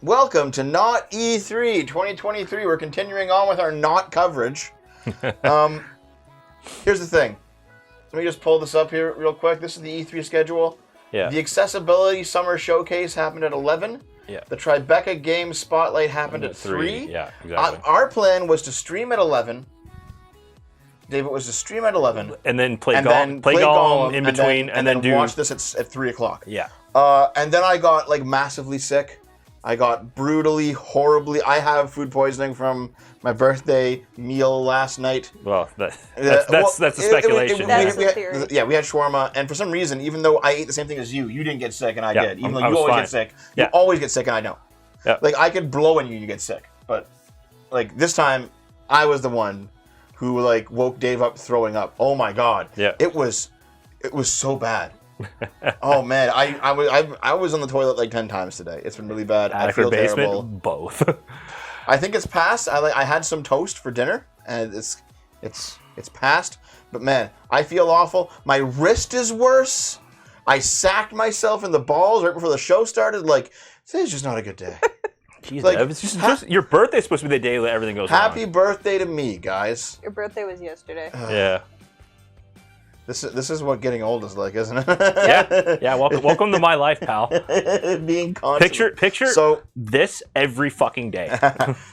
Welcome to Not-E3 2023. We're continuing on with our not coverage. Here's the thing. Let me just pull this up here real quick. This is the E3 schedule. Yeah. The Accessibility Summer Showcase happened at 11. Yeah. The Tribeca Games Spotlight happened at 3. Yeah, exactly. Our plan was to stream at 11. David was to stream at 11. And then play golf in between, and then watch this at 3 o'clock. Yeah. And then I got massively sick. I got brutally, horribly. I have food poisoning from my birthday meal last night. Well, that's a speculation. We had shawarma, and for some reason, even though I ate the same thing as you didn't get sick, and I did. Even though you always get sick, you always get sick, and I don't. Yeah. I could blow on you, you get sick, but this time, I was the one who woke Dave up throwing up. Oh my god! Yeah. It was so bad. Oh man, I was on the toilet 10 times today. It's been really bad. I feel basement, terrible. Both. I think it's passed. I had some toast for dinner, and it's passed. But man, I feel awful. My wrist is worse. I sacked myself in the balls right before the show started. Today's just not a good day. Jeez, it's just your birthday's supposed to be the day that everything goes wrong. Happy birthday to me, guys. Your birthday was yesterday. Yeah. This is what getting old is like, isn't it? Yeah. Welcome to my life, pal. Being constant. Picture this every fucking day.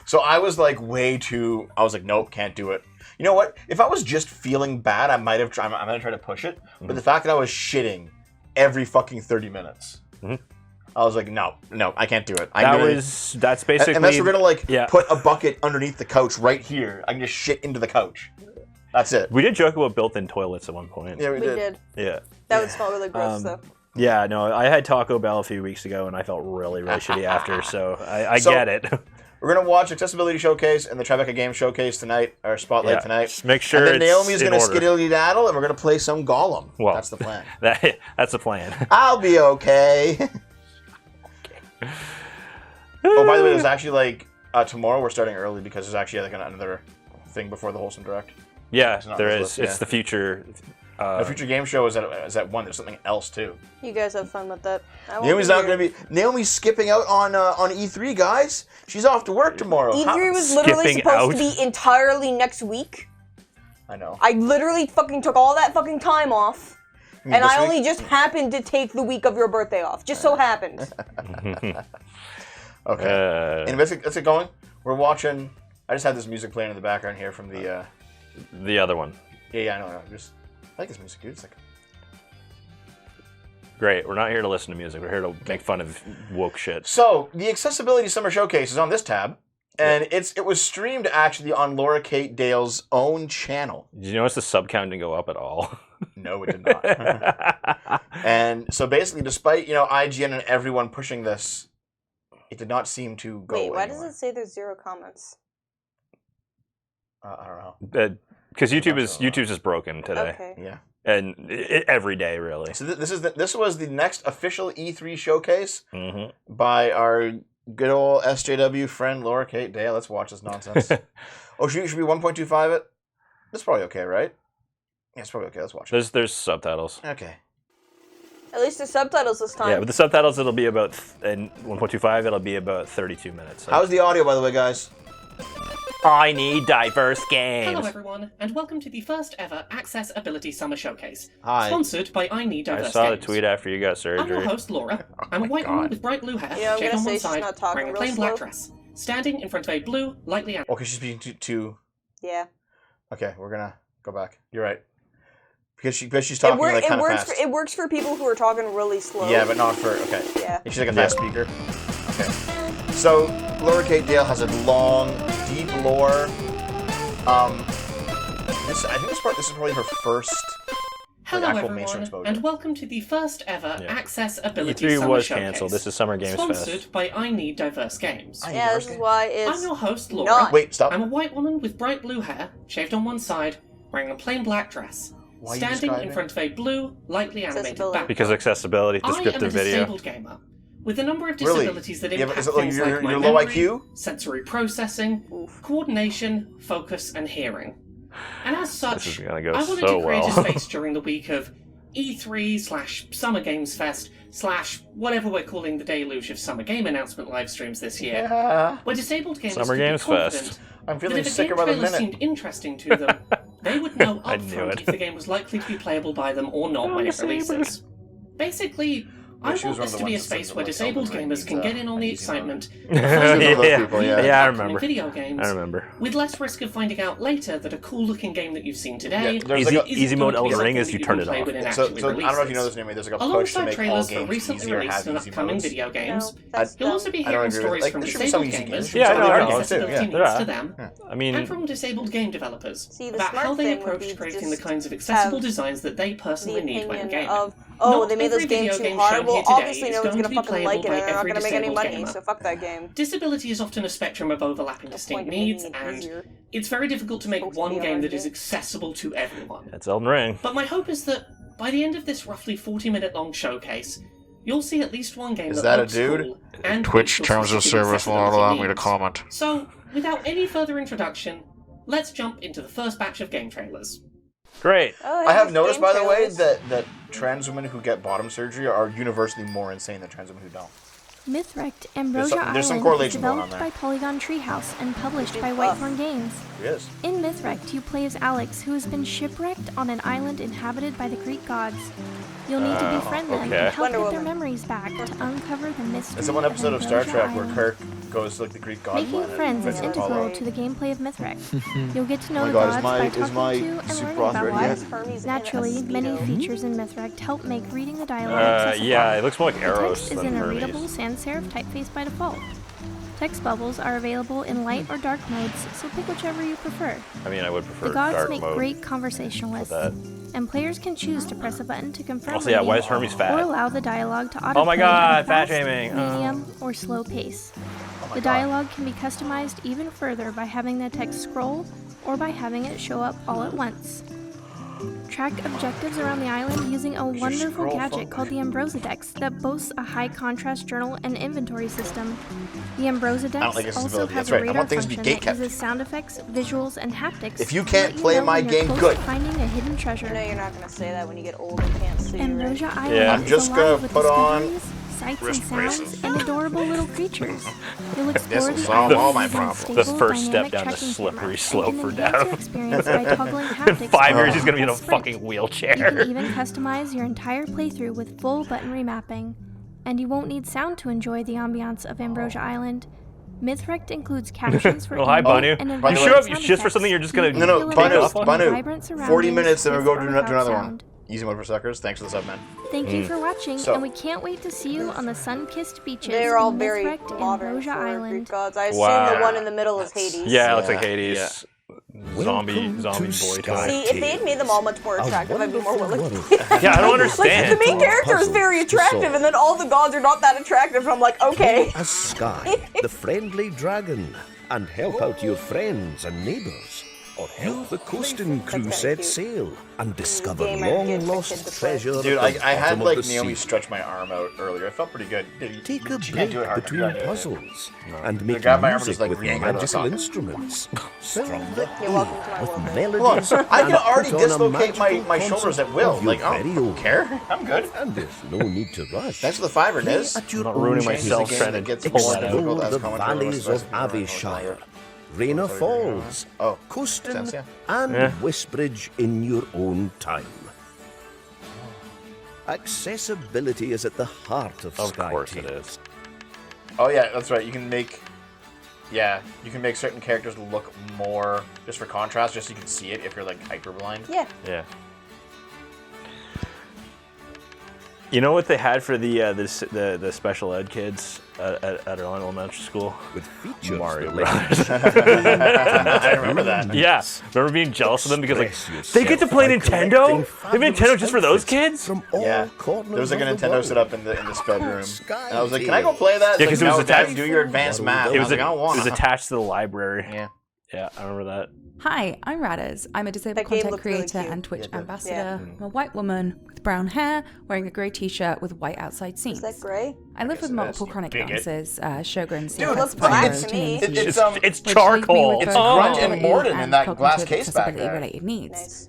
So I was I was nope, can't do it. You know what? If I was just feeling bad, I might have tried to push it. Mm-hmm. But the fact that I was shitting every fucking 30 minutes, I was no, I can't do it. That's basically. Unless we're gonna put a bucket underneath the couch right here, I can just shit into the couch. That's it. We did joke about built-in toilets at one point. Yeah, we did. Yeah. That would smell really gross, though. Yeah, no, I had Taco Bell a few weeks ago, and I felt really, really shitty after, so I get it. We're going to watch Accessibility Showcase and the Tribeca Games Showcase tonight, or Spotlight tonight. Just make sure and then Naomi's going to skiddly-daddle, and we're going to play some Gollum. Well, that's the plan. That's the plan. I'll be okay. Oh, by the way, there's actually, tomorrow we're starting early because there's actually, another thing before the Wholesome Direct. Yeah, there is. It's the future. The future game show is at 1. There's something else too. You guys have fun with that. Naomi's not going to be. Naomi's skipping out on E3, guys. She's off to work tomorrow. E3 was literally supposed to be entirely next week. I know. I literally fucking took all that fucking time off, and I only just happened to take the week of your birthday off. Just so happened. Okay. And let's get going. We're watching. I just had this music playing in the background here from the other one. Yeah, I know. I like this music, dude. It's great. We're not here to listen to music. We're here to make fun of woke shit. So the Accessibility Summer Showcase is on this tab, and it was streamed actually on Laura Kate Dale's own channel. Did you notice the sub count didn't go up at all? No, it did not. And so basically, despite IGN and everyone pushing this, it did not seem to go. Wait, why does it say there's 0 comments? I don't know. Because YouTube's just broken today. Okay. Yeah. And every day, really. So this was the next official E3 showcase by our good old SJW friend Laura Kate Dale. Let's watch this nonsense. Oh, should we 1.25 it? That's probably okay, right? Yeah, it's probably okay. Let's watch it. There's subtitles. Okay. At least the subtitles this time. Yeah, with the subtitles, it'll be about in 1.25. It'll be about 32 minutes. How's the audio, by the way, guys? I need diverse games. Hello everyone, and welcome to the first ever Accessibility Summer Showcase. Hi. Sponsored by I Need Diverse Games. I saw the tweet after you got surgery. I'm your host, Laura. I'm a white woman with bright blue hair, Yeah, I'm shaved gonna on say one she's side, not talking wearing a real plain slow. black dress, standing in front of a blue, lightly animated... Okay, she's speaking to... Yeah. Okay, we're gonna go back. You're right. Because she's talking kind of fast. It works for people who are talking really slow. Yeah, but not for... Okay. Yeah. She's like a fast speaker. Okay. So, Laura Kate Dale has a long, deep lore. I think this is probably her first Hello actual mainstream everyone, exposure. and welcome to the first ever Accessibility E3 Summer was Showcase. cancelled. This is Summer Games Sponsored Fest. by I Need Diverse Games. Yeah, this is why it's I'm your host, Laura. not. Wait, stop. I'm a white woman with bright blue hair, shaved on one side, wearing a plain black dress, Why are you standing in describing? front of a blue, lightly animated Accessibility. background. Because accessibility, I am a descriptive video. disabled gamer with a number of Really? disabilities that Yeah, but impact is it like things you're like my low memory, IQ? sensory processing, coordination, focus, and hearing. And as such, This is gonna go I wanted so to create well. a space during the week of E3/Summer Games Fest whatever we're calling the deluge of summer game announcement live streams this year, Yeah. where disabled gamers Summer could Games be confident Fest. I'm that feeling if a sicker game by the trailer minute. seemed interesting to them, they would know I knew upfront it. if the game was likely to be playable by them or not when it releases. Basically, I she was want one this of to the be a ones that space said where that disabled Zelda gamers can needs, get in on the easy mode. excitement She's one of those people, yeah. Yeah, I upcoming remember. video games, I remember. with less risk of finding out later that a cool-looking game that you've seen today Yeah, there's Easy, like a- easy mode Elden Ring is you turn it off. So I don't know if you know this, Naomi. There's like a push to Alongside make all trailers for games recently easier, released have and easy upcoming modes. video games, that's you'll also be I don't hearing agree with stories like from there should be some disabled easy games. gamers, Yeah, I know, I know. accessibility Yeah. needs Yeah. to them, I mean, and from disabled game developers See, the about smart how they thing would approach be to creating the just kinds of accessible have designs that they the personally need when opinion gaming. of, Not they made this every game video too game hard. shown Well, here today obviously is no one's going gonna to be fucking like it, playable and they're by not every gonna make any disabled money, gamer. so fuck that game. Disability is often a spectrum of overlapping distinct point of making needs, it and easier. it's very difficult to make Supposed to one be a game hard that is game. accessible to everyone. that's Elden Ring. But my hope is that by the end of this roughly 40-minute long showcase, you'll see at least one game Is that that a looks dude? cool and Twitch meets your terms of specific service will not accessibility allow me to needs. comment. So, without any further introduction, let's jump into the first batch of game trailers. Great. Oh, I have yeah, noticed, game by the way, trailers. that trans women who get bottom surgery are universally more insane than trans women who don't. Mythwrecked Ambrosia there's some Island correlation is going on developed there. by Polygon Treehouse and published by It's Whitethorn Games. Yes. In Mythwrecked, you play as Alex, who has been shipwrecked on an island inhabited by the Greek gods. You'll need to befriend them okay. and help Wonder get their Woman. memories back to uncover the mystery It's in one episode of Star Ambrosia Trek where Island. Kirk goes to like the Greek god Making planet. friends is and integral Apollo. to the gameplay of Mythwrecked. You'll get to know Oh my the God, is gods my- by is talking my to and soup learning broth about ready them. yet? Hermes in a Naturally, many Speedo. features in Mythwrecked help make reading the dialogue accessible. Yeah, it looks more like The arrows text is than in a Hermes. readable sans serif typeface by default. Text bubbles are available in light or dark modes, so pick whichever you prefer. I mean, I would prefer The gods dark make mode. great conversationalists, that. and players can choose to press a button to confirm Also, yeah, why is reading Hermes or fat? allow the dialogue to autoplay Oh my at God, a fat fast, shaming. medium, or slow pace. my The God. dialogue can be customized even further by having the text scroll or by having it show up all at once. Track objectives around the island using a wonderful scroll gadget function. called the Ambrosia Dex that boasts a high contrast journal and inventory system. The Ambrosia Dex like also accessibility. has That's a right. I radar want things to be function that gate-kept. uses sound effects, visuals, and haptics. If you to can't let play know my when you're game, close good. to finding a hidden treasure. I know you're not gonna say that when you get old and can't see. Ambrosia right? Island Yeah. is I'm just alive gonna with put on discoveries, sights and wrist sounds, braces. and adorable little creatures. You'll explore will the solve all my island using a problems. stable, The first step dynamic down the tracking slippery camera, slope and for can enhance your Dev. experience by toggling In haptics 5 years, with he's gonna be in a Sprint. fucking You can wheelchair. even customize your entire playthrough with full button remapping. And you won't need sound to enjoy the ambiance of Ambrosia Island. Mythwrecked includes captions for Oh, hi, ambient Banu. and You environmental show up sound just for something effects. you're just gonna- You can No, feel Banu, immersed in Banu. vibrant 40 surroundings minutes, then we'll with go or to without another one. sound. Easy mode for suckers. Thanks for the sub, man. Thank you for watching, So- and we can't wait to see you on the sun-kissed beaches They're all in very Mythwrecked modern Ambrosia for Greek Island. gods. I assume Wow. the one in the middle is Hades. Yeah, it looks Yeah. like Hades. Zombie boy toy. See, if they had made them all much more attractive, I'd be more willing. Yeah, I don't Like, understand. the main character is very attractive, and then all the gods are not that attractive, and I'm like, okay. As Sky, the friendly dragon, and help out your friends and neighbours. Or help the coasting crew set cute. sail and discover Gamer kids for kids long-lost to play. treasure Dude, at the I had bottom like of the Naomi sea. stretch my arm out earlier. It felt pretty good. Take a She can't break do it hard. between puzzles and make grab my arm and music just, like, with read out of the magical socket. instruments. Fill the You're welcome to my with world. Hold on. melodies I can and already put on a dislocate my magical shoulders at concert will. of your Like, I very don't own. care. I'm good. And there's no need to rush. Thanks for the fiver, Play Niz. at your Not own ruining pace. myself Game trying to that gets pull that out. difficult Explore as the commentary valleys was of supposed to be. Avishire, Raina Falls, Oh, Coaston, sense, yeah. and Yeah. Westbridge in your own time. Accessibility is at the heart of Of Sky course it Tales. is. Oh yeah, that's right. You can make certain characters look more just for contrast, just so you can see it if you're like hyper blind. Yeah. Yeah. You know what they had for the special ed kids at our elementary school? With features Mario that let Brothers. I remember that. Yeah, remember being jealous of them because like express they get to yourself play by Nintendo. collecting They have Nintendo just for those outfits kids. From all Yeah. corners There was like a of the Nintendo world. set up in this bedroom, Sky and I was like, "Can I go play that?" Yeah, It's 'cause like, it was "No, Dad, attached- do your advanced math." It And I was like, "I don't want." it was attached to the library. Yeah. Yeah, I remember that. Hi, I'm Radaz. I'm a disabled That game content looked really creator cute. and Twitch Yeah, it did. ambassador. I'm a white woman with brown hair, wearing a grey t-shirt with white outside seams. Is that gray? I live with it multiple is. chronic Dig it. illnesses, Sjogren's, Dude, it looks CFS, black Parkinson's, to me. and It's It's um, it's which leave me charcoal. with It's both Grunt and mobility Morden in and that glass cognitive case back there. accessibility-related needs. Nice.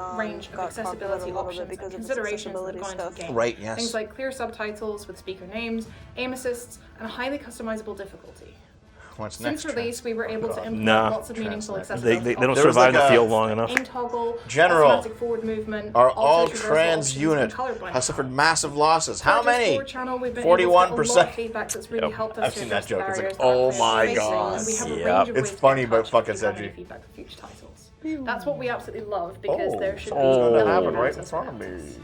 range of got accessibility talked about a little options bit because and of its considerations that accessibility go into the stuff. game. Right, yes. Things like clear subtitles with speaker names, aim assists, and highly customizable difficulty. What's Since next? release, we were able to implement Nah. lots of meaningful Translate. accessibility They don't There was survive like the a- field long enough. aim toggle, General, automatic forward movement, Our auto all traversal trans options, unit and colorblind has suffered control. massive losses. How For our many? Discord channel, we've been able to get a lot 41%. of feedback that's really Yep. helped us I've to seen address that joke. It's the like, barriers oh that my we're facing, god. and we have a Yep. range of It's ways to funny, get in but touch fucking if you have any edgy. feedback for future titles. That's what we absolutely love because Oh, there should be something's going to no happen right in access front of barriers. me.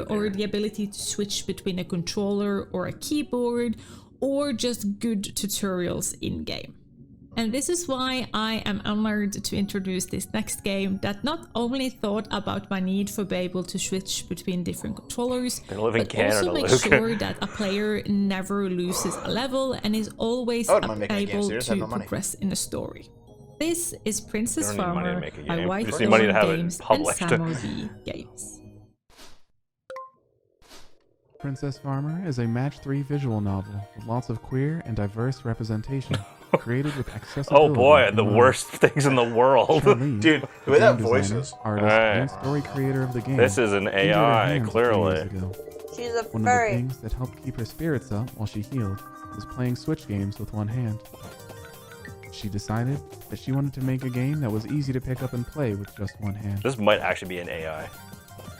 power or the ability to switch between a controller or a keyboard, or just good tutorials in-game. And this is why I am honored to introduce this next game that not only thought about my need for being able to switch between different controllers, They live in but Canada, also make Luke. sure that a player never loses a level and is always I wouldn't mind making a game, able so you just have to no money. progress in the story. This is Princess You don't need money to Farmer make a by game. White You just need money to have it Games and published. Samuel B. Games. Princess Farmer is a match-3 visual novel with lots of queer and diverse representation, created with accessibility. Oh boy, in the mind. worst things in the world. Charlene, Dude, the way game that voice designer, is. artist, Alright. and story creator of the game. This is an injured her AI, hands a few clearly. years ago. She's a One of the furry. things that helped keep her spirits up while she healed was playing Switch games with one hand. She decided that she wanted to make a game that was easy to pick up and play with just one hand. This might actually be an AI.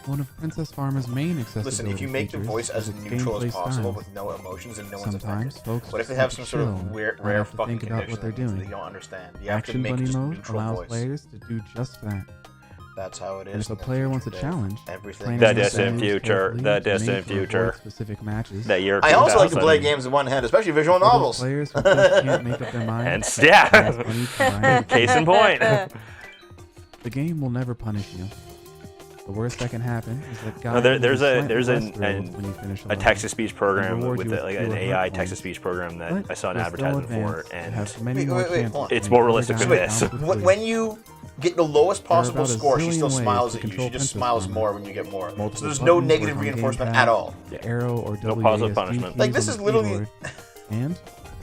One of Princess Farmer's main accessibility Listen, if you make the features voice as is its neutral as gameplay possible style. with no emotions and no one's Sometimes affected. folks What if they just have like some to sort chill of and rare not have to fucking think about what they're condition that doing. you don't understand? You have to Action make Bunny just mode neutral allows voice. players to do just that. That's how it is. And if a in the player wants a future, Dave. challenge, Everything playing That on the distant settings future, carefully that is made distant to avoid future. specific matches. That year I also like to 2000. play games in one hand, especially visual For those novels. players who just can't make up their mind. And yeah, Princess Bunny combines case in point. The game will never punish you. The worst that can happen is that No, God there's will be there's slightly an, less thrilled when you finish a level text-to-speech program and reward with you like fewer an hurt AI points. text-to-speech program that But I saw an you're still advertisement for, advanced and and have many Wait, more wait, wait, chances hold on. to it's make more your realistic guy than out this. with When you get the lowest possible about a score, she still zillion ways smiles to at you. She control just Princess smiles Farmer. more when you get more. So Multiple there's no buttons negative work on reinforcement gamepad, at all. The arrow or No WASD positive keys punishment. Like, on this the is literally- keyboard. And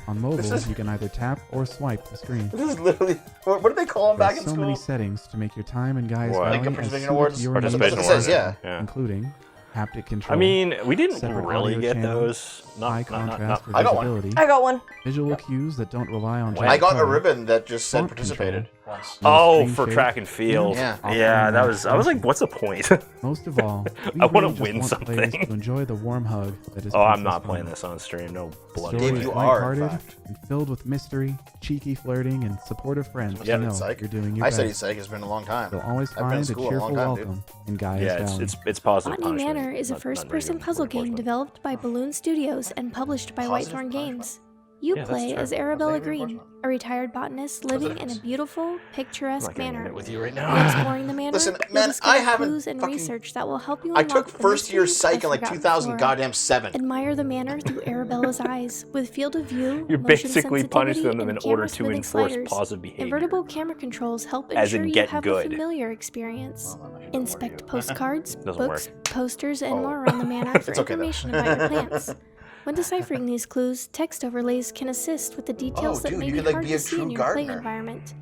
on mobile, This is- you can either tap or swipe the screen. This is literally. What do they call them back There's in so many school? settings to make your time in Guy's What? Valley Like the as participation suited awards? to your Participation needs, It says, awards, yeah. including haptic control. I mean, we didn't separate really audio get channels, those. high contrast for I got one. visibility, I got one. visual cues that don't rely on I got a color, ribbon that just said font participated control, once. Oh, screen for shake, track and field. Yeah. Yeah, that was. I was like, what's the point? Most of all, we I wanna really just win want players something. to enjoy the warm hug that is Oh, I'm Princess not playing Farmer. this on stream. No The blood. story Dave, is you are, in lighthearted fact. and filled with mystery, cheeky flirting, and supportive friends Yeah, who know psych. you're doing your I best. studied psych. It's been a long time. You'll always I've been in find a school a cheerful long time, dude. welcome in Guy's Yeah, Valley. it's positive Botany punishment. Manor is a not first-person negative puzzle game reinforcement. developed by Balloon Studios and published by Positive Whitethorn punishment? Games. You Yeah, that's play true. as Arabella Negative Green, reinforcement. a retired botanist living in a beautiful, I'm picturesque not getting in manor. it with you right While now. exploring the manor, Listen, you'll man, discover I haven't clues and fucking- research that will help you I unlock took the first year mysteries psych of in like forgotten 2000 flora. goddamn 7. Admire the manor through Arabella's eyes, with field of view, You're motion basically punishing sensitivity, them in and order camera to smoothing enforce sliders. positive behavior. Invertible camera controls help As in ensure you get have good. a familiar experience. Inspect postcards, Doesn't books, work. posters, and Oh. more around the manor for It's okay, though. information about your plants. When deciphering these clues, text overlays can assist with the details that dude, may you be could, like, hard be to a see true in your play gardener. environment.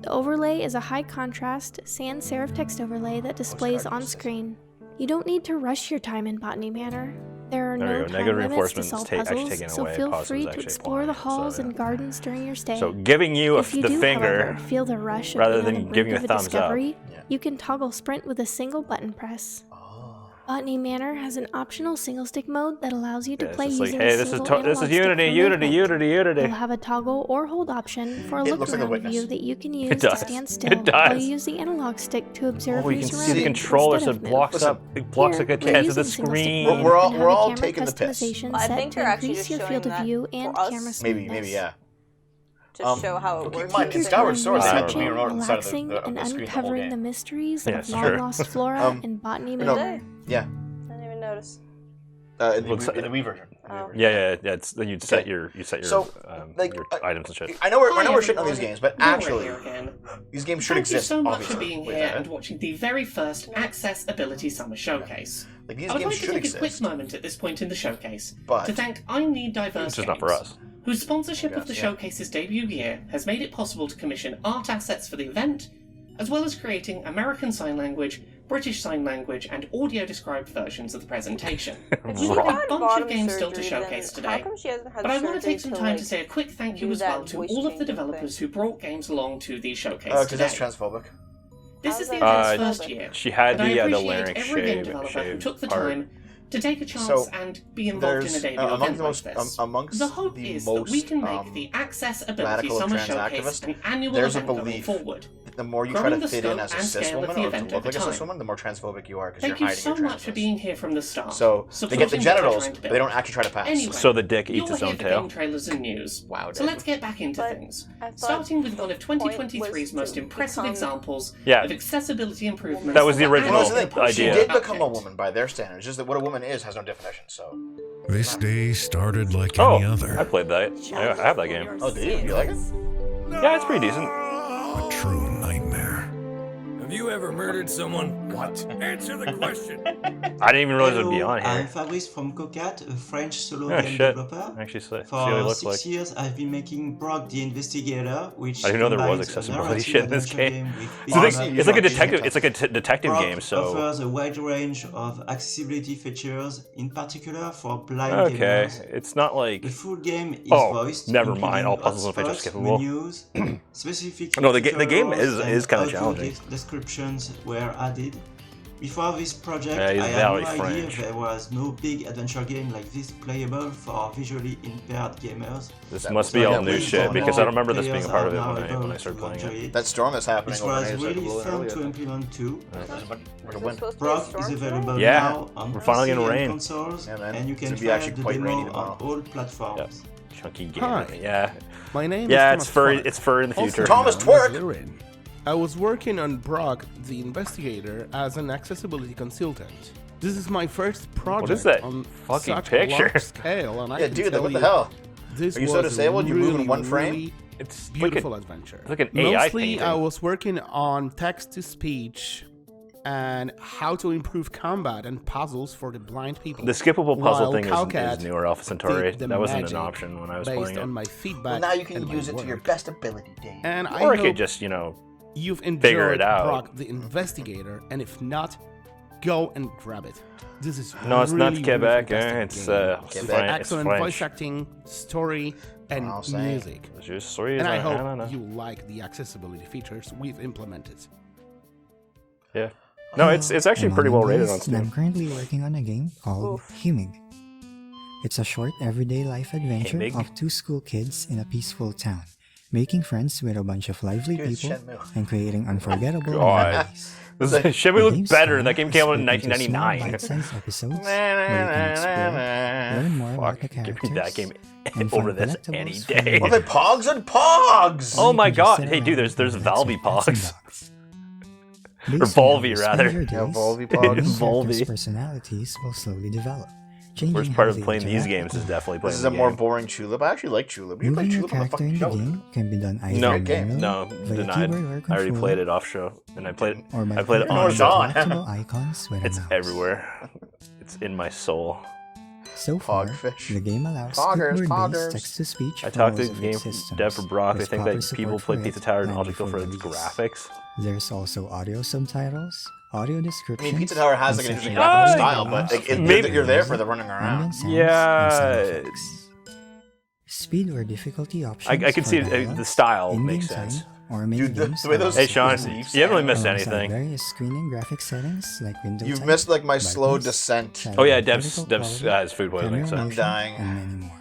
The overlay is a high-contrast, sans-serif text overlay that displays Postcard on uses. screen. You don't need to rush your time in Botany Manor. There are There we no go. time Negative limits to reinforcement is solve actually puzzles, taken so away. feel Positive free is to actually explore the applying, so, halls yeah. and gardens during your stay. So giving you If you the do, finger however, feel the rush of rather being on than the giving brink you of a a thumbs up. discovery, Yeah. you can toggle sprint with a single button press. Botany Manor has an optional single-stick mode that allows you to Yeah, it's play just using like, hey, a this is single this analog is stick Unity, for Unity, movement. Unity. You'll have a toggle or hold option for a It looks like a look-around witness. view that you can use It to does. stand It still does. while you use the analog stick to observe Oh, you your can see the surroundings controller, so instead it of blocks move. up. It blocks Here, like a we're edge of using the single-stick screen. mode We're all- and we're have a all camera taking the piss. customization I set think to they're actually increase just your showing field of that view for and us. camera Maybe, smoothness. yeah. To show how it Okay, works. mine, in Skyward Sword, they I had don't the main know. road on the side of the, Relaxing of and the screen the whole uncovering the game. mysteries Yeah, of it's true. long-lost flora in Botany no. Manor. Yeah. I didn't even notice. In the Looks- Wii version. Oh. Yeah. It's then you set Okay. your So, like, your items and shit. I know we're Hi, shitting on these everyone. games, but Laura actually, here again. these games should Thank you exist. so much obviously. for being Wait, here is that and it? watching the very first Accessibility Summer Showcase. Like, these I would games like to should take exist. a quick moment at this point in the showcase But to thank I Need Diverse It's just Games, not for us. whose sponsorship Yes, of the yeah. showcase's debut year has made it possible to commission art assets for the event, as well as creating American Sign Language, British Sign Language, and audio-described versions of the presentation. If We she have had a bunch bottom of games still to surgery, showcase then today. How come she hasn't had But I want to surgery take some to, time like, to say a quick thank you do as that well to voice all of the changing developers who brought games along to the showcase because today. that's transphobic. This is the How's that event's transphobic? first year, She had and I the appreciate larynx every game shave developer who shaved took the part. time to take a chance So, and be involved in a There's debut among event the like most this. amongst The hope the is most that we can make the Accessibility radical of Summer trans Showcase activists, an annual there's a event going belief forward. that the more you try Growing to the fit in scope as a and cis scale of woman the or to event look over like a cis time. woman, the more transphobic you are because you're Thank you hiding so your much for transness. being here from the start. So they get the supporting genitals, Pleasure and but they don't actually try to pass. Anyway, So the dick eats you're its here own for tail. game trailers and news. Wow, So let's get back into things. Starting with one of 2023's most impressive examples of accessibility improvements. That was the original idea. She did become a woman by their standards. Just that what a woman is has no definition. So this day started like any other. I played that. I have that game. Oh, do you? You like it? Yeah, it's pretty decent. A true nightmare. Have you ever murdered someone? What? Answer the question. I didn't even realize it would be on I'm here. Fabrice from Cocat, a French solo Oh, game shit. developer. Actually, see what he For looks 6 like. years, I've been making Brock the Investigator, which I didn't know there was combines a accessibility narrative shit in this adventure game. with So big it's like a map detective. building. It's like a detective Brock game. So offers a wide range of accessibility features, in particular for blind okay, gamers. it's not like. The full game is Oh, voiced, never mind. All including puzzles and features hotspots, skippable. menus, specific No, the game tutorials and is kind of audio challenging. descriptions were added. Before this project, Yeah, he's I had no very idea French. there was no big adventure game like this playable for visually impaired gamers. This must be all new shit because I don't remember this being a part of it when I started playing it. That storm that's happening It over was there is like a really little fun earlier. to implement too. Brock Brock is available Yeah, now on we're finally PC gonna and rain. consoles, Yeah, man. and you It's can gonna be try actually the quite rainy demo tomorrow. on all platforms. Chunky Hi. game. Yeah. My name Yeah, is it's fur. Thomas It's fur in the future. Thomas Twerk. I was working on Brock, the Investigator, as an accessibility consultant. This is my first project is that on fucking such picture? large scale, and I Yeah, can dude, tell what the you, hell? This Are you was so a disabled? You're really, moving one frame? really It's beautiful like adventure. it's like an AI Mostly, painting. I was working on text-to-speech and how to improve combat and puzzles for the blind people. The skippable puzzle while thing Cowcat is newer Alpha Centauri. did the That wasn't an magic option when I was based playing on it. my feedback. Well, now you can and my use it to your work. best ability, Dave. And Or I hope could just, you've figure enjoyed it out. Brock the Investigator, and if not, go and grab it. This is No, it's not really, Quebec. really It's fantastic game. French. Excellent French. voice acting, story, and I'll say. music. Just three. And I I don't hope know. you like the accessibility features we've implemented. Yeah. No, it's actually pretty well rated on I'm Steam. currently working on a game called Himig. It's a short everyday life adventure Himig? of two school kids in a peaceful town, making friends with a bunch of lively Dude, people Shenmue. and creating unforgettable God. memories. Shenmue looked game's better. story That game is came out in split into small 1999. bite-sized episodes where you can explore, learn more about the Fuck, give characters, me that game and over find this collectibles any from day. the Well, they Pogs and Pogs! Oh my You can just god. sit Hey, dude, around there's and Valve relax with cats and Pogs. dogs. Or Based on how Volvi, you rather. spend your Yeah, days, Volvi the Pogs. main characters' Volvi. personalities will slowly develop, changing Worst how part of they playing these interact games with is the definitely This playing is the a more game. boring Tulip. I actually like Tulip. You play moving your Tulip on the character fucking in the show. game can be done either No, game. no, via denied. keyboard or I already controller, played it off show, and I played or by it clicking on it's show. on. selectable icons with a It's mouse. everywhere. It's in my soul. So far, Pogfish. the game allows Poggers, keyboard-based poggers. text-to-speach I for talked to most of game its systems, dev for Brock. I with think proper that people support play for Pizza it Tower and long Logical before for its release. graphics. There's also audio subtitles, audio I descriptions. mean, Pizza Tower has like an and interesting section graphical for style, games, but like, Maybe- you're there for the running ambient around. sounds, and Yeah, sound effects. Speed or difficulty options. I can for see dialogue, the style in-game makes time, sense. Or Dude, the minigames way are those- Hey Sean, also you available. haven't really missed Alongside anything. various screen and graphic settings like window You've type, missed like my slow brightness, descent. shadow Oh yeah, and Dev's vertical quality, has food poisoning. camera So. motion, dying. and many more.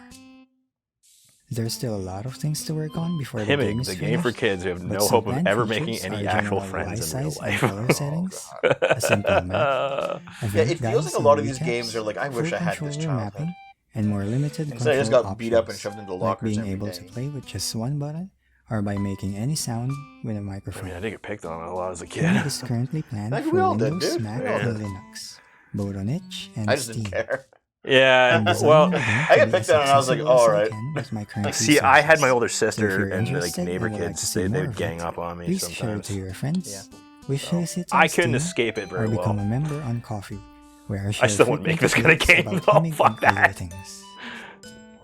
There's still a lot of things to work on before the game Himig, is the game for finished, kids who have but no some hope of planned ever features making any are actual general friends in real Y-size and life. color settings, a simple map, Yeah, event it feels guides like a and lot of these recaps, games are like, I wish full I had this controller childhood. mapping, and more limited Instead, I just control got beat up and options, shoved into like lockers being every able day. to play with just one button, or by making any sound with a I microphone. mean, I didn't get picked on a lot as a kid. Himig is currently planned Like for we all did, Windows, dude. Mac, We all and did. Linux, both on itch and I just Steam. didn't care. Yeah, I'm designing well, the game I to got be picked as on and I was like, accessible as all I right. can with my current see, I had my resources. older So if sister you're and like interested neighbor and would like kids. to see They more would of gang it, up on me please share it sometimes. to your friends. Yeah. Wishlist it on I couldn't Steam, escape it very or become well. a member on Coffee, where I share still wouldn't make frequent this kind of updates game, about though. Himig Fuck and cooler that. things.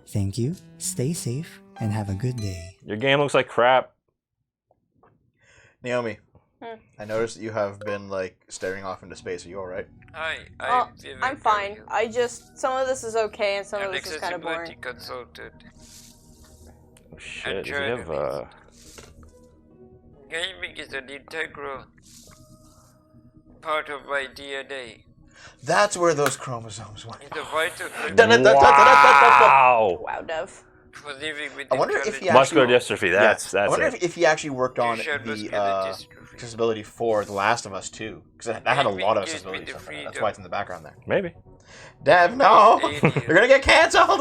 Thank you, stay safe, and have a good day. Your game looks like crap. Naomi, I noticed that you have been like staring off into space. Are you all right? I'm fine. I just some of this is okay and some of this is kind of boring. Consulted. Oh, shit, does he have Gaming is an integral part of my DNA. That's where those chromosomes went. It's a vital. Wow! Wow, Dev. For living with I wonder if he muscular actually, dystrophy. That's I wonder it. if he actually worked on Duchenne the muscular dystrophy. accessibility for The Last of Us 2, because that had a Maybe lot of gives me accessibility the stuff in it. That's freedom. why it's in the background there. Maybe. Dev, no, you're gonna get cancelled.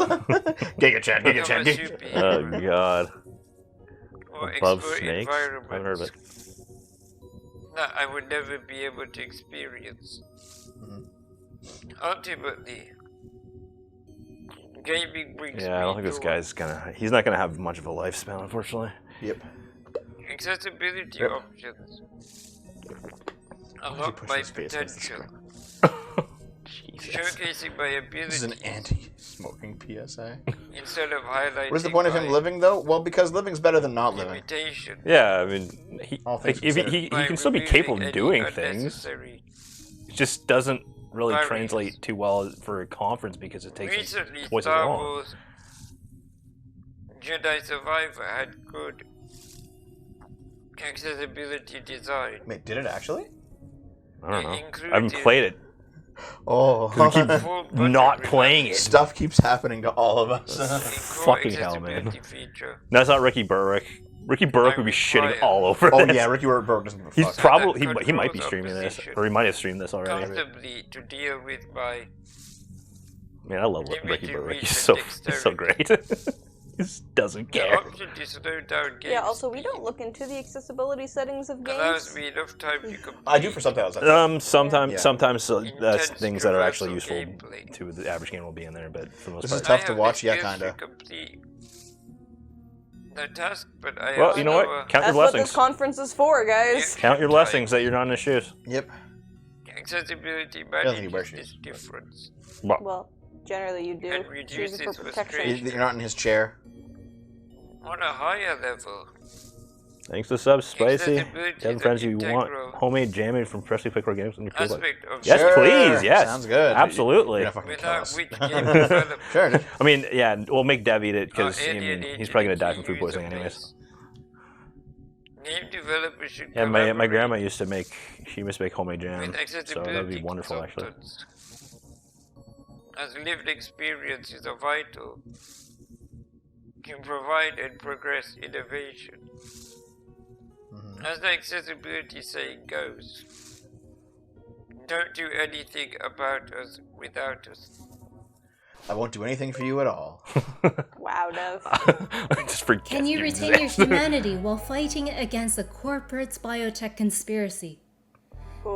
Giga chat, Giga chat, Become a Giga. superhero. Oh god. Or Above explore snakes? I haven't heard of it. that I would never be able to experience. Ultimately, gaming brings Yeah, I don't me think this joy. guy's gonna. He's not gonna have much of a lifespan, unfortunately. Yep. Accessibility Yep. options Why'd you unlock push my his face against the potential, Jesus. showcasing my This is an ability anti-smoking PSA. instead of highlighting What's the point of him my living though? Well, because living's better than not living. limitation. Yeah, I mean, All things if he considered. can still be capable of By doing removing any things. unnecessary It just doesn't really barriers. translate too well for a conference because it takes Recently, twice as Star long. Wars Jedi Survivor had good accessibility design. Wait, did it actually? I don't know. included I haven't played it. Oh, 'Cause we keep full button not playing it. Stuff keeps happening to all of us. Fucking hell, man. That's not Ricky Burrick. Ricky Burrick would be shitting all over Oh this. yeah, Ricky Burke doesn't give a He's fuck. probably he might be streaming this, or he might have streamed this already. comfortably to deal with my Man, I love Ricky limited Burrick. reach He's and so great. He just doesn't The care. option to slow down games Yeah, also, we don't look into the accessibility settings of allows games. me enough time to complete I do for subtitles. Sometimes that's intense things that are actually traversal useful gameplay. to the average game will be in there, but for the most This part. is tough I to have watch, the yeah, skills kinda. to complete the task, but I Well, also you know what? Count your That's what blessings. this conference is for, guys. Count your blessings that you're not in his shoes. Yep. accessibility doesn't think he wears manages this difference Well, generally you do. and Choose it reduces for protection. frustration. You're not in his chair. On a higher level. Thanks to Sub Spicy. Accessibility Kevin is friends, an you want integral homemade jamming from freshly picked organics on your food line. aspect of Yes, Sure. please. Yes. Sounds good. Absolutely. You're not fucking kill without us. which game development Sure, dude. I mean, yeah, we'll make Dev eat it because alienate he's probably gonna the die from key food poisoning user anyways. base. Game developers should Yeah, my grandma collaborate used to make homemade jam, with so accessibility that'd be wonderful actually. consultants, as lived experiences are vital, can provide and progress innovation. As the accessibility saying goes, don't do anything about us without us. I won't do anything for you at all. Wow, Dev. Just forget Can you you retain your exist. humanity while fighting against the corporate's biotech conspiracy?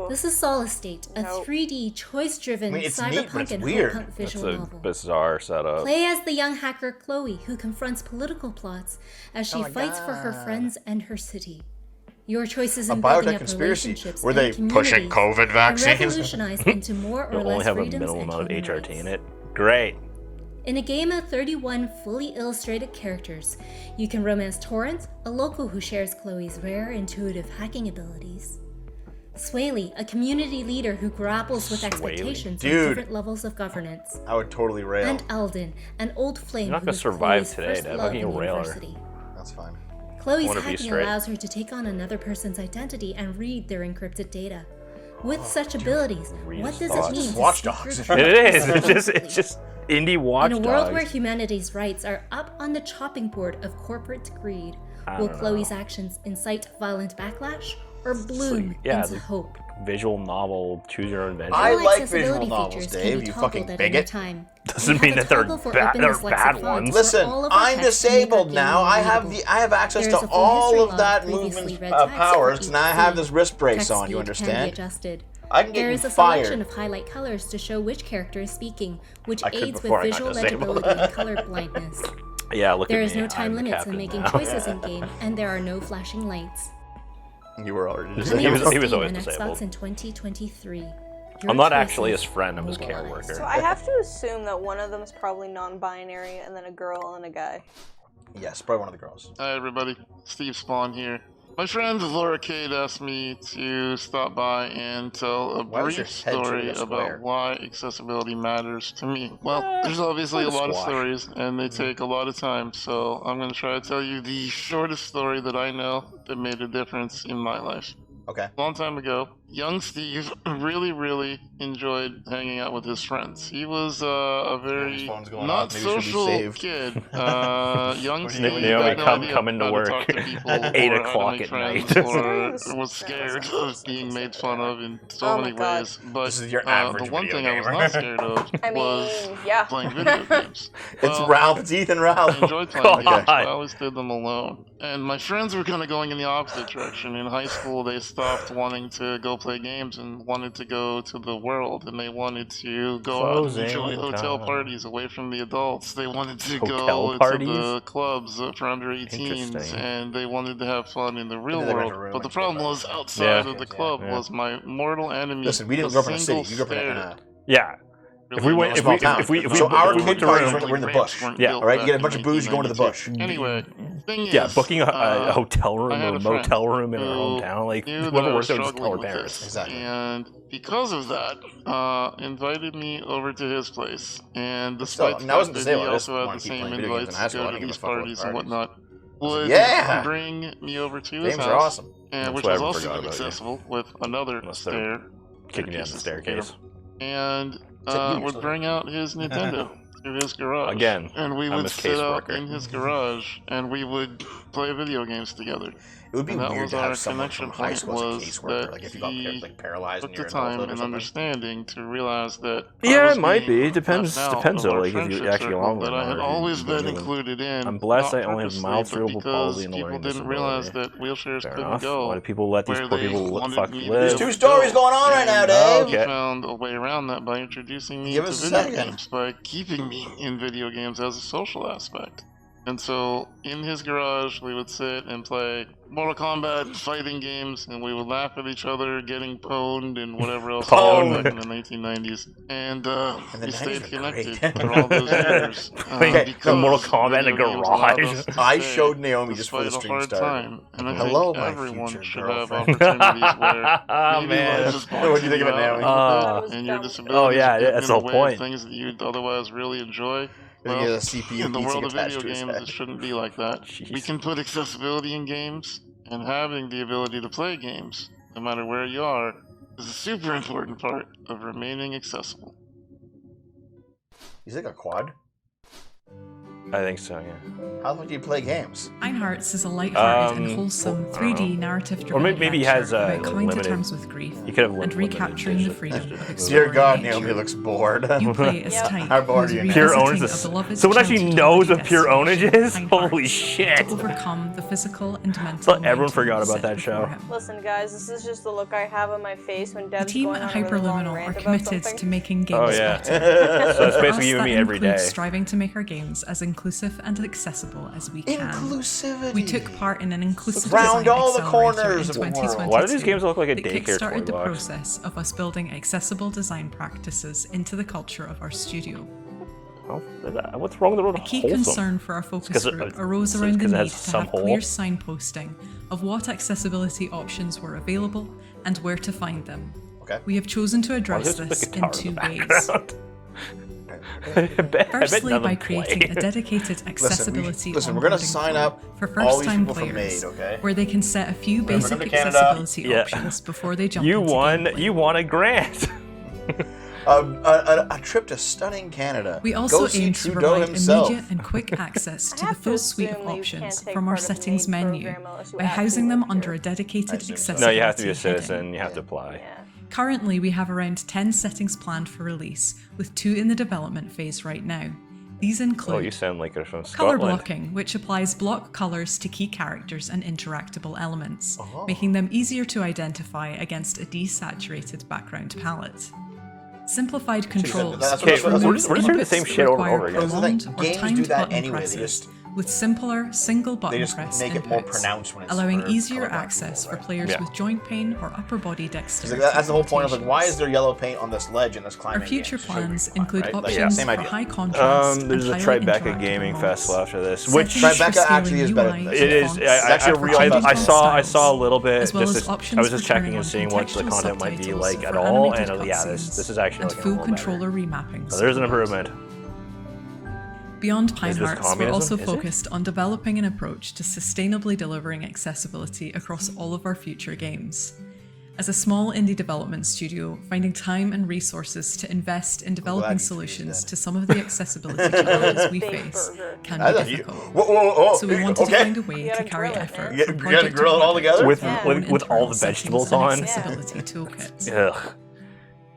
This is Solid State, a 3D, choice-driven, I mean, it's neat, but cyberpunk it's and weird. horror That's visual a novel. bizarre setup. Play as the young hacker Chloe, who confronts political plots as she Oh my fights for her God. friends and her city. Your choices A in building biotech up conspiracy. relationships Were and they pushing communities COVID can vaccines? revolutionize into more or You'll only less have a freedoms minimal and amount of human HRT rights. in it. Great. In a game of 31 fully illustrated characters, you can romance Torrance, a local who shares Chloe's rare intuitive hacking abilities. Swaley, a community leader who grapples with expectations of Dude. different levels of governance. I would totally rail. And Alden, an old flame You're not who gonna is survive Chloe's today, first Dad. How love can in you rail her? university. That's fine. Chloe's wanna be hacking straight. allows her to take on another person's identity and read their encrypted data. With such abilities, what does it mean to Watch speak Dogs. your truth It is. responsibly? It's just indie watch In a world dogs. where humanity's rights are up on the chopping board of corporate greed, I will don't Chloe's actions incite violent backlash or bloom Yeah, into the hope? visual novel, choose your own adventure. I All like accessibility visual novels, features can Dave. be You toggled fucking at bigot. any time. Doesn't We mean have that a they're toggle for bad. open They're dyslexic bad fonts ones. for Listen, all of our I'm text to make our disabled game now. more I have readable. I have access There is to a full all history of log, that previously movement read text powers, for and I each have scene. this wrist brace Text on. You speed can be understand? adjusted. I can get There you is a fired. selection of highlight colors to show which character is speaking, which I could aids with before I got visual disabled. legibility and color blindness. Yeah, look There at is me. no time I'm the limits captain in making now. choices in game, and there are no flashing lights. You were already Coming disabled. He was out to always Steam and disabled. Xbox in 2023. I'm not actually his friend. I'm his care mobilize. worker. So I have to assume that one of them is probably non-binary, and then a girl and a guy. Yes, probably one of the girls. Hi everybody, Steve Spawn here. My friend Laura Cade asked me to stop by and tell a Why was your brief head story turning a square? about why accessibility matters to me. Well, there's obviously a like a lot of squash. stories and they take a lot of time, so I'm going to try to tell you the shortest story that I know that made a difference in my life. Okay. A long time ago, young Steve really enjoyed hanging out with his friends. He was a very not social kid. Young Steve had no idea come into how to work talk to people at 8 or how to o'clock make at friends, night. or was scared of being made fun of in so many ways. But This is your average the one video thing I was gamer. not scared of was playing video games. It's Ralph. It's Ethan Ralph. I enjoyed playing games, but I always did them alone. And my friends were kind of going in the opposite direction. In high school, they stopped wanting to go play games and wanted to go to the world, and they wanted to go out and enjoy hotel parties away from the adults. They wanted to go to the clubs for under 18s, and they wanted to have fun in the real world. But the problem was outside of the club was my mortal enemy. Listen, we didn't grow up in a city. You grew up in a Yeah. If we went, if we so our went kid to parties room, we're in the bush. Yeah. All right. You get a bunch of booze. You go into the bush. Anyway, thing yeah, is, booking a hotel room I had or a a friend motel room in our who hometown, like knew that whoever I was works there just tell struggling our with parents. this. Exactly. And because of that, invited me over to his place. And despite the I wasn't fact that he disabled. I just also had wanted the to keep same playing video games in invites high to school. I go to didn't give these a fuck about parties and parties. whatnot, would Yeah! bring me over to his Games house, are awesome. and which That's was why I also forgot about you. inaccessible with another stair. Kicking you down the staircase. And Except you, would still bring out his Nintendo to his garage. Again, and we I'm would a sit out caseworker. in his garage, and we would play video games together. It would be And that weird was to our have someone connection from high point school as a was caseworker, that like if you got he like paralyzed took in the your time adulthood or and something. understanding to realize that I Yeah, was it might being be. Depends. left out Depends of though. our Like if you friendship actually get circle along with that I had them, always been usually. included in. I'm blessed not I only have purposely, mild but cerebral palsy and a because learning people didn't realize that wheelchairs Fair couldn't enough. go. Why do people let these where poor they people wanted fuck me to live? There's two stories going on right now, Dave. He found a way around that by introducing me Give to us a video second. games, by keeping me in video games as a social aspect. And so, in his garage, we would sit and play Mortal Kombat fighting games, and we would laugh at each other getting pwned and whatever else we did back in the 1990s. And we stayed connected for all those years. The Mortal Kombat in a video games allowed garage. us to I stay showed Naomi just before the despite a stream hard started. time. And I Hello, think my everyone future should have girlfriend. opportunities where maybe man. life just What do you think of it, boxes you Naomi? out a little bit, and your disabilities Oh, yeah, are getting that's in the the whole way of point. things that you'd otherwise really enjoy. Then he has a CPU in the piecing world of video attached to his games, head. it shouldn't be like that. We can put accessibility in games, and having the ability to play games, no matter where you are, is a super important part of remaining accessible. He's like a quad. I think so, yeah. How the fuck do you play games? Hearts is a light-hearted and wholesome I don't 3D know. narrative-driven Or maybe he has adventure about coming to limited. terms with grief He could have and limited recapturing the vision. freedom of Dear exploring God, nature. Naomi looks bored. You play as Tyke, How bored are who's you now? Pure revisiting ownage is a beloved someone actually childhood knows what holiday pure ownage destination, is? Pine Holy Hearts, shit! to overcome the physical and mental. Thought everyone mountains forgot about set that before show. him. Listen, guys, this is just the look I have on my face when The Dev's team going at on a really long Hyperluminal rant are about committed something. to making games Oh, yeah. better. So it's For basically us, you and that me every includes day. striving to make our games as inclusive and accessible as we can. Inclusivity. We took part in an inclusive Round design all the accelerator corners in of the world. 2022 Why do these games look like a that daycare kickstarted toy the box? process of us building accessible design practices into the culture of our studio. Oh, what's wrong with the word A key wholesome? concern for our focus group arose it's around the 'cause it need has to some have hole. clear signposting of what accessibility options were available and where to find them. Okay. We have chosen to Why address is there this a guitar in two the ways. background? I bet Firstly, none of by them creating play. a dedicated accessibility listen, we're gonna onboarding sign flow up for all these first-time people from players, Made, okay? where they can set a few We're gonna basic come to Canada. accessibility Yeah. options before they jump You into won. gameplay. You won a grant. A trip to stunning Canada. We also Go see aim to Trudeau provide himself. immediate and quick access to the have to full suite of assume that you options can't take from our part in the settings main menu program unless you by actually housing them live under here. a dedicated accessibility No, you have to be a heading. citizen. You have to apply. Currently, we have around 10 settings planned for release, with 2 in the development phase right now. These Oh, include you sound like you're from color Scotland. blocking, which applies block colors to key characters and interactable elements, Oh. making them easier to identify against a desaturated background palette. Simplified controls, that's what- which we're just- removes we're just hearing the inputs same that shit over and require over again. Here's the prolonged thing, or games timed do that button anyway, they presses, just- with simpler single button just press make it more inputs, pronounced when it's allowing for easier colorblind access people, for players Yeah. with joint pain or upper body It's dexterity. like, that's the whole point. I was like, why is there yellow paint on this ledge in this climbing Our future game? plans include right? Like, options same for idea. high contrast There's and a highly Tribeca interactive Gaming modes. Festival after this, Settings which for Tribeca scaling actually is better UI than it this. is. fonts, It's actually a real changes I on saw styles, a little bit. as well Just as I options was just for checking turning and on seeing what the contextual content might be subtitles like at for all, animated and yeah, cutscenes this is actually and looking a full little better. controller remappings. So there's an improvement. Beyond Pine Is this Hearts, we're communism? also Is it? focused on developing an approach to sustainably delivering accessibility across all of our future games. As a small indie development studio, finding time and resources to invest in developing solutions to some of the accessibility challenges we face can be difficult. So we wanted to find a way to carry effort from project to project with all the vegetables on. Accessibility toolkits. Ugh.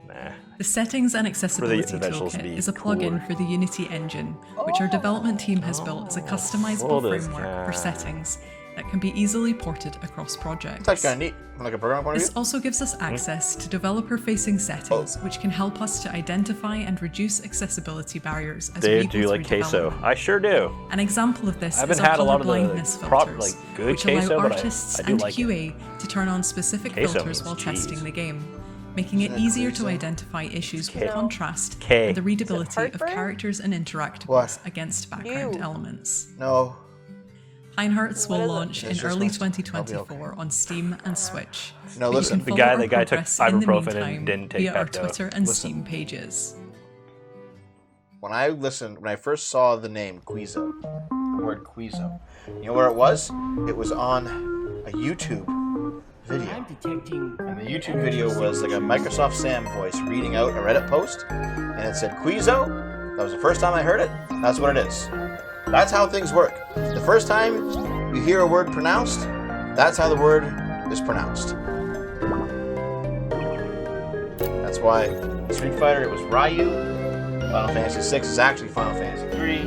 Nah. The Settings and Accessibility Toolkit is a plugin for the Unity engine, which our development team has built as a customizable framework for settings that can be easily ported across projects. It's actually kind of neat from like a programming point of view. This also gives us access to developer-facing settings, which can help us to identify and reduce accessibility barriers as we go Do you like through queso? development. I sure do. An example of this I is haven't our had a lot color of the blindness proper, filters, like, good which allow queso, but artists I do and like QA to turn on specific Queso filters means while cheese. testing the game, making it easier to identify issues with contrast and the readability of characters and interactables against background elements. No. Pine Hearts will launch in It's just early must- 2024 on Steam and Switch. No, but you listen. can The follow guy- our the guy took progress in the ibuprofen and meantime didn't take via our Pepto. Twitter and Listen. Steam pages. When I first saw the name Quizo, the word Quizo, you know where it was? It was on a YouTube video. And the YouTube video was like a Microsoft Sam voice reading out a Reddit post, and it said Quizo. That was the first time I heard it. That's what it is. That's how things work. The first time you hear a word pronounced, that's how the word is pronounced. That's why Street Fighter, it was Ryu. Final Fantasy VI is actually Final Fantasy III.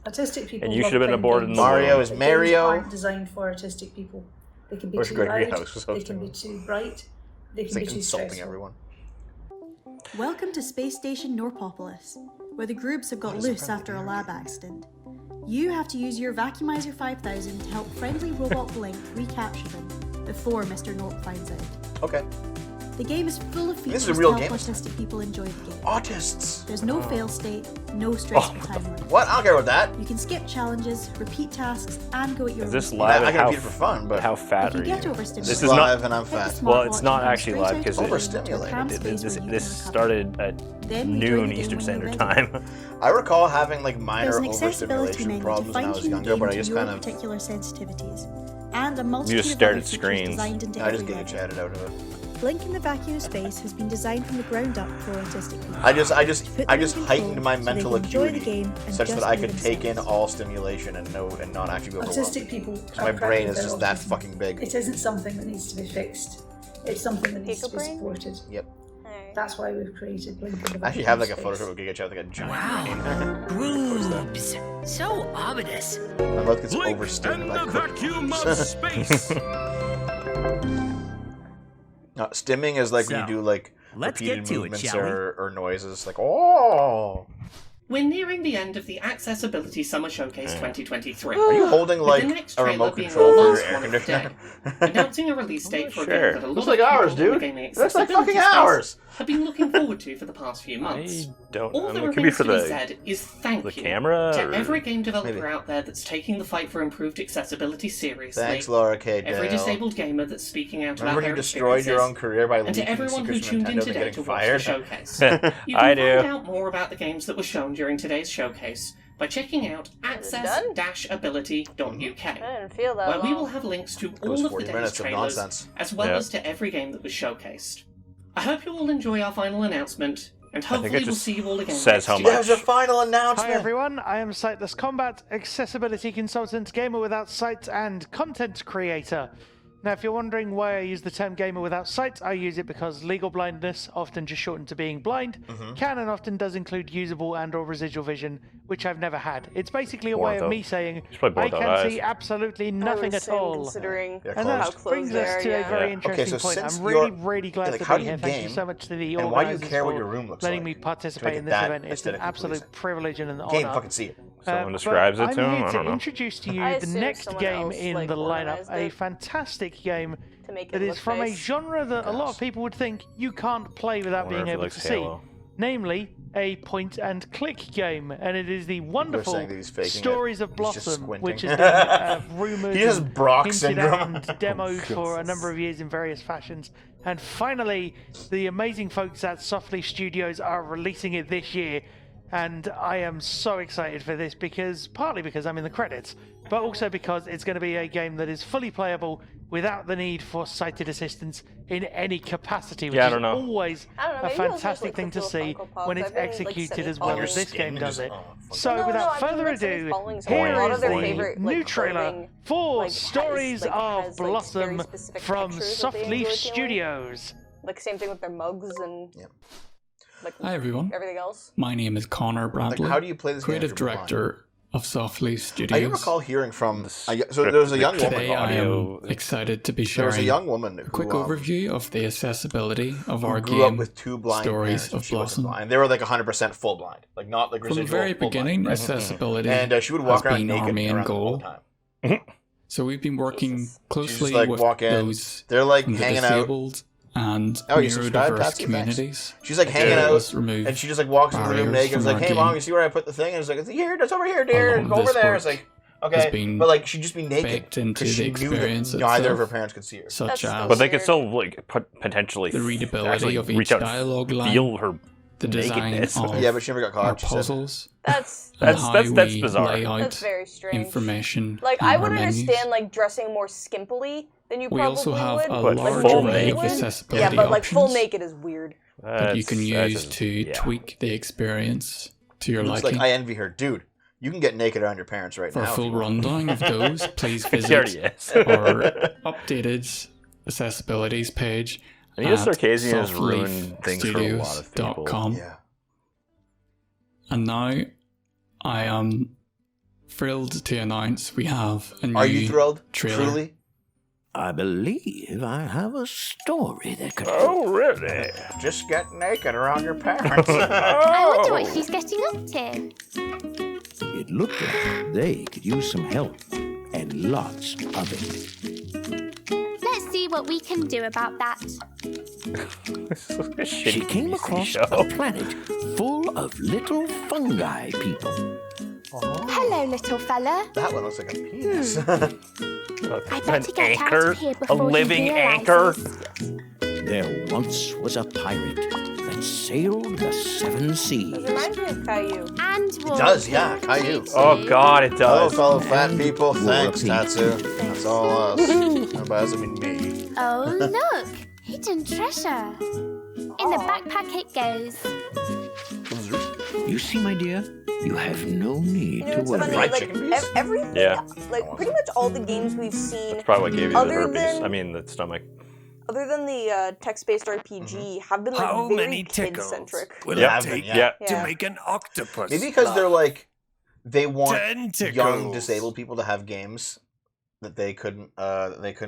Autistic people. And you love should have been playing aborted in games. the Mario womb. is Games Mario. aren't designed for autistic people. They can be Where's too Gregory loud. House? They can be too bright. They It's can like be too insulting stressful. everyone. Welcome to Space Station Norpopolis, where the groups have got loose after a lab accident. You have to use your Vacuumizer 5000 to help friendly robot Blink recapture them before Mr. Norp finds out. Okay. The game is full of This features is a real to help game. autistic people enjoy the game. Autists. There's no fail state, no stressful timeline. What? I don't care about that. You can skip challenges, repeat tasks, and go at your Is own this speed. live? I and can how, repeat it for fun, but how fat If you are get you? overstimulated, This is live not. and I'm Take the fat. smartwatch Well, it's not and actually straight live out because of the Overstimulated. cramped space where you this can recover. started at Then you join noon the game Eastern when Standard you're ready. Time. I recall having like minor There's an accessibility overstimulation menu to problems when I was fine-tune the younger, game but I to just your kind of particular sensitivities, and a multitude just of stared other at features screens. designed into I just every get level. chatted out of it. Blink in the Vacuum Space has been designed from the ground up for autistic people. I just Put them in heightened control my so they mental can enjoy the acuity game and such just that I be could take in themselves. all stimulation and not actually be overwhelmed. Autistic people. So my are brain is cracking just their that autism. fucking big. It isn't something that needs to be fixed. It's something that needs to be supported. Yep. That's why we've created Blink in the I actually have like a Vacuum photo Space. of Giga Chat, like a giant Wow. Grooves. So ominous. My mouth gets Blink overstimmed and by the vacuum of space. Stimming is like when you So, do like let's repeated get to it, movements shall we? or noises, like oh. We're nearing the end of the Accessibility Summer Showcase 2023. Are you holding with like the next a trailer remote being control the for your last air one of the conditioner? day, announcing a release date for a Sure. game that a lot Looks of like people ours, in the dude. gaming Looks like accessibility fucking space ours. have been looking forward to for the past few months. Don't. All I that mean, it could be remains for to be the said is thank the you camera. to or- every game developer Maybe. out there that's taking the fight for improved accessibility seriously. Thanks, Laura K. Every Dale. disabled gamer that's speaking out Remember about when their you destroyed your own experiences. career by And to leaking everyone who secrets from tuned in Nintendo and today getting to watch fired? the showcase. You I can do. find out more about the games that were shown during today's showcase by checking out access-ability.uk, I didn't feel that where we will long. have links to It was all of the 40 day's minutes of trailers, nonsense. as well Yeah. as to every game that was showcased. I hope you all enjoy our final announcement, and think hopefully it we'll just see you all again says next how year. There's a final announcement. Hi everyone, I am Sightless Combat, accessibility consultant, gamer without sight, and content creator. Now, if you're wondering why I use the term gamer without sight, I use it because legal blindness, often just shortened to being blind, can and often does include usable and or residual vision, which I've never had. It's basically a way of me saying I can see absolutely nothing at all. Considering Yeah, And closed. that brings us to a very interesting Okay, so point. since I'm really, you're- really glad like, to how be do you here. Thank you game, so much to the and why do you organisers care what for your room looks letting like me to participate make in it this that event. It's an aesthetically absolute pleasing? privilege and an Can't honour. fucking see it. Someone But describes it I'm to him. here I to don't know. introduce to you I the assume next someone game else, in like, the lineup, organised a it fantastic game to make it that is look from a nice. genre that a lot of people would think you can't play without Wonder being if he able likes to see. Halo. Namely, a point-and-click game, and it is the wonderful saying that he's faking it. Stories of He's just Blossom, squinting. which has been rumoured He has and Brock hinted at syndrome. and demoed for a number of years in various fashions. And finally, the amazing folks at Softly Studios are releasing it this year. And I am so excited for this partly because I'm in the credits, but also because it's going to be a game that is fully playable without the need for sighted assistance in any capacity, which is always a fantastic thing to see when it's executed as well as this game does it. So without further ado, here is the new trailer for Stories of Blossom from Softleaf Studios. Like same thing with their mugs and Hi everyone. Everything else. My name is Connor Bradley. How do you play this game creative director of Softleaf Studios. I recall hearing from so there was a young woman. Today I am excited to be sharing a young woman who, a quick overview of the accessibility of our grew game up with two blind Stories of Blossom. Blind. They were like 100% full blind, like not like residual. From the very beginning, blind, accessibility and she would walk has around been naked our main around goal. So we've been working closely like with those they're like from the hanging disabled out. And neurodiverse communities. She's like hanging out, and she just like walks into the room naked. It's like, "Hey, mom, you see where I put the thing?" And it's like, "It's here, it's over here, dear. Go over there." It's like, okay, but like she'd just be naked because she knew that neither of her parents could see her. Such as, but they could still like potentially the readability of each reach out, dialogue line, feel her the design of yeah, but she never got caught. Puzzles. That's bizarre. That's very strange. Information. Like I would understand like dressing more skimpily than you we probably also have would. a large array of accessibility yeah, but like options full naked is weird. that you can use to tweak the experience to your liking. Like I envy her, dude. You can get naked around your parents right now. For a full rundown of those, please visit our updated accessibilities page. I need a Sarkazian has ruined things for a lot of people. Yeah. And now, I am thrilled to announce we have a new Are you thrilled? Trailer. Truly? I believe I have a story that could... Oh, really? Just get naked around your parents. I wonder what she's getting up to. It looked like they could use some help, and lots of it. Let's see what we can do about that. She came across a planet full of little fungi people. Hello, little fella. That one looks like a penis. I better get out of here before a living anchor. There once was a pirate that sailed the seven seas. It reminds me of Caillou. And it does, yeah, Caillou. Oh God, it does. Hello, fellow fat people. Thanks, Tatsu. That's all us. That doesn't mean me. Oh, look! Hidden treasure. In the backpack it goes. You see, my dear, you have no need to worry. Funny, like, everything, like pretty much all the games we've seen. That's probably what gave you the herpes. I mean, the stomach. Other than the text-based RPG, have been like How very many kid-centric. will it take to make an octopus? Maybe because they're like, they want Tentacles. young disabled people to have games that they couldn't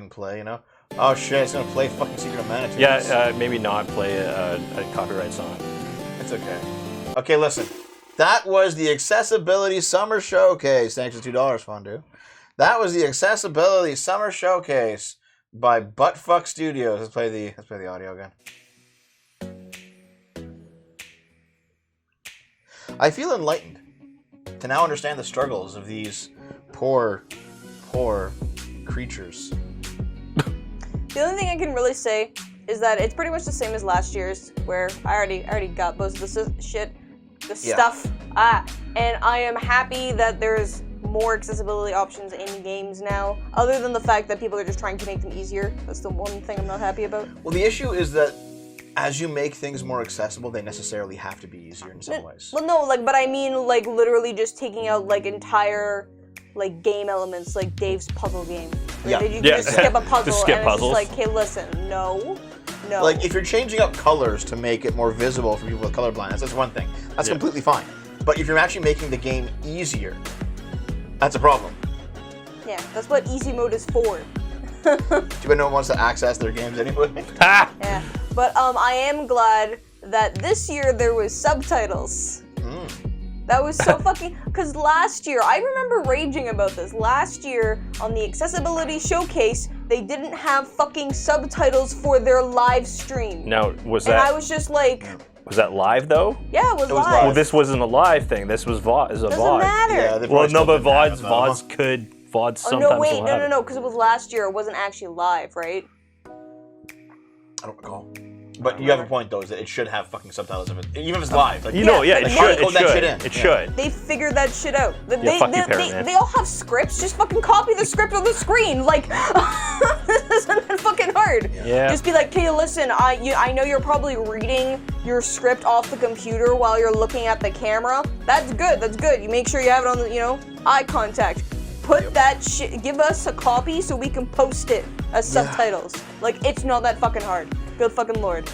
play. You know? Oh shit! It's gonna play fucking Secret of Mana. Yeah, maybe not play a copyright song. It's okay. Okay, listen. That was the Accessibility Summer Showcase. Thanks for $2, Fondue. That was the Accessibility Summer Showcase by Buttfuck Studios. Let's play the audio again. I feel enlightened to now understand the struggles of these poor creatures. The only thing I can really say is that it's pretty much the same as last year's, where I already got most of the stuff. And I am happy that there's more accessibility options in games now, other than the fact that people are just trying to make them easier. That's the one thing I'm not happy about. Well, the issue is that as you make things more accessible, they necessarily have to be easier in some ways. Well, no, but I mean, literally just taking out, entire, game elements, like Dave's puzzle game. Where you just skip a puzzle, just skip and puzzles. it's just hey, listen, no. Like, if you're changing up colors to make it more visible for people with color blindness, that's one thing. That's completely fine. But if you're actually making the game easier, that's a problem. Yeah, that's what easy mode is for. Do you know one wants to access their games anyway? Yeah, but I am glad that this year there was subtitles. That was so fucking... Because last year, I remember raging about this. Last year, on the Accessibility Showcase, they didn't have fucking subtitles for their live stream. Now, was and that... I was just like... Was that live, though? Yeah, it was live. Well, this wasn't a live thing. This was VOD. Doesn't matter. Yeah, well, no, but VODs could... VODs sometimes no, wait, no, because it was last year. It wasn't actually live, right? I don't recall. But you have a point, though, is that it should have fucking subtitles if it, even if it's live. Like, it should. It should. They figured that shit out. Fuck you, Parrot Man. They all have scripts. Just fucking copy the script on the screen. Like, this isn't that fucking hard. Yeah. Just be like, hey, listen, I know you're probably reading your script off the computer while you're looking at the camera. That's good. That's good. You make sure you have it on the, eye contact. Put that shit. Give us a copy so we can post it as subtitles. Like, it's not that fucking hard. Good fucking lord.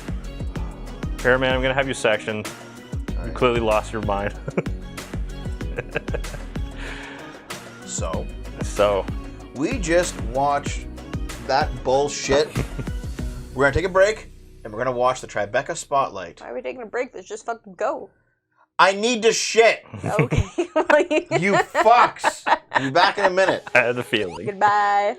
Parrot Man, I'm gonna have you sectioned. You clearly lost your mind. So. We just watched that bullshit. We're gonna take a break, and we're gonna watch the Tribeca Spotlight. Why are we taking a break? Let's just fucking go. I need to shit. Okay. You fucks. I'll be back in a minute. I had the feeling. Goodbye.